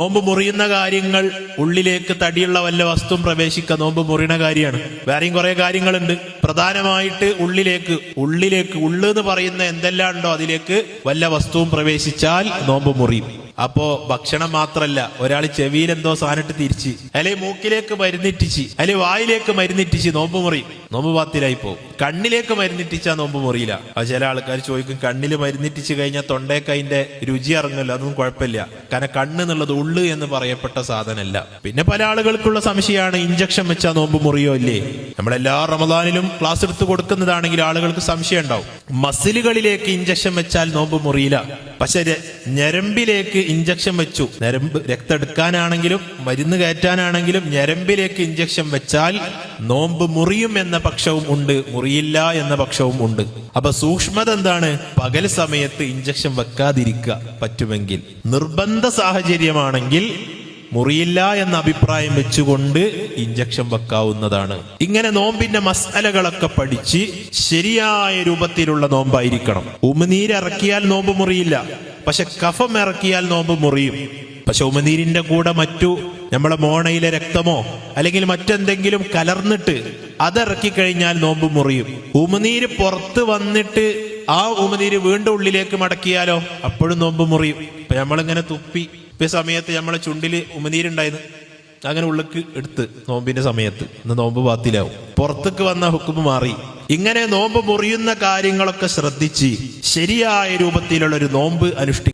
നോമ്പ് മുറിയുന്ന കാര്യങ്ങൾ ഉള്ളിലേക്ക് തടിയുള്ള വല്ല വസ്തുവും പ്രവേശിക്കുക നോമ്പ് മുറിയുന്ന കാര്യമാണ്. വേറെയും കുറെ കാര്യങ്ങളുണ്ട്. പ്രധാനമായിട്ട് ഉള്ളിലേക്ക് ഉള്ളെന്ന് പറയുന്ന എന്തെല്ലാം ഉണ്ടോ അതിലേക്ക് വല്ല വസ്തുവും പ്രവേശിച്ചാൽ നോമ്പ് മുറിയും. അപ്പോ ഭക്ഷണം മാത്രല്ല, ഒരാൾ ചെവിയിൽ എന്തോ സാധനട്ട് തിരിച്ച്, അല്ലെങ്കിൽ മൂക്കിലേക്ക് മരുന്നിറ്റിച്ച്, അല്ലെങ്കിൽ വായിലേക്ക് മരുന്നിറ്റിച്ച് നോമ്പ് മുറി, നോമ്പ് ബാത്തിലായി പോകും. കണ്ണിലേക്ക് മരുന്നിറ്റിച്ചാൽ നോമ്പ് മുറിയില്ല. അത് ചില ആൾക്കാർ ചോദിക്കും, കണ്ണിൽ മരുന്നിറ്റിച്ച് കഴിഞ്ഞാൽ തൊണ്ടേക്ക് അതിന്റെ രുചി ഇറങ്ങില്ല, അതൊന്നും കുഴപ്പമില്ല. കാരണം കണ്ണ് എന്നുള്ളത് ഉള്ളു എന്ന് പറയപ്പെട്ട സാധനമല്ല. പിന്നെ പല ആളുകൾക്കുള്ള സംശയമാണ്, ഇഞ്ചക്ഷൻ വെച്ചാൽ നോമ്പ് മുറിയോ ഇല്ലേ? നമ്മളെല്ലാ റമദാനിലും ക്ലാസ് എടുത്ത് കൊടുക്കുന്നതാണെങ്കിൽ ആളുകൾക്ക് സംശയം ഉണ്ടാവും. മസിലുകളിലേക്ക് ഇഞ്ചക്ഷൻ വെച്ചാൽ നോമ്പ് മുറിയില്ല. പക്ഷെ ഞരമ്പിലേക്ക് ഇഞ്ചക്ഷൻ വെച്ചു, ഞരമ്പ് രക്തം എടുക്കാനാണെങ്കിലും മരുന്ന് കയറ്റാനാണെങ്കിലും ഞരമ്പിലേക്ക് ഇഞ്ചക്ഷൻ വെച്ചാൽ നോമ്പ് മുറിയും എന്ന പക്ഷവും ഉണ്ട്, മുറിയില്ല എന്ന പക്ഷവും ഉണ്ട്. അപ്പൊ സൂക്ഷ്മത എന്താണ്? പകൽ സമയത്ത് ഇഞ്ചക്ഷൻ വെക്കാതിരിക്കുക പറ്റുമെങ്കിൽ. നിർബന്ധ സാഹചര്യമാണെങ്കിൽ മുറിയില്ല എന്ന അഭിപ്രായം വെച്ചുകൊണ്ട് ഇഞ്ചക്ഷൻ വെക്കാവുന്നതാണ്. ഇങ്ങനെ നോമ്പിന്റെ മസാലകളൊക്കെ പഠിച്ച് ശരിയായ രൂപത്തിലുള്ള നോമ്പായിരിക്കണം. ഉമിനീരിറക്കിയാൽ നോമ്പ് മുറിയില്ല, പക്ഷെ കഫം ഇറക്കിയാൽ നോമ്പ് മുറിയും. പക്ഷെ ഉമിനീരിന്റെ കൂടെ മറ്റു നമ്മളെ മോണയിലെ രക്തമോ അല്ലെങ്കിൽ മറ്റെന്തെങ്കിലും കലർന്നിട്ട് അതിറക്കി കഴിഞ്ഞാൽ നോമ്പ് മുറിയും. ഉമിനീര് പുറത്ത് വന്നിട്ട് ആ ഉമിനീര് വീണ്ടും ഉള്ളിലേക്ക് മടക്കിയാലോ അപ്പോഴും നോമ്പ് മുറിയും. ഇപ്പൊ നമ്മളിങ്ങനെ തുപ്പി സമയത്ത് നമ്മളെ ചുണ്ടില് ഉമിനീരുണ്ടായിരുന്നു, അങ്ങനെ ഉള്ളിക്ക് എടുത്ത് നോമ്പിന്റെ സമയത്ത് നോമ്പ് ബാത്തിലാവും. പുറത്തേക്ക് വന്ന ഹുക്കുമ് മാറി. ഇങ്ങനെ നോമ്പ് മുറിയുന്ന കാര്യങ്ങളൊക്കെ ശ്രദ്ധിച്ച് ശരിയായ രൂപത്തിലുള്ള ഒരു നോമ്പ് അനുഷ്ഠിക്കും.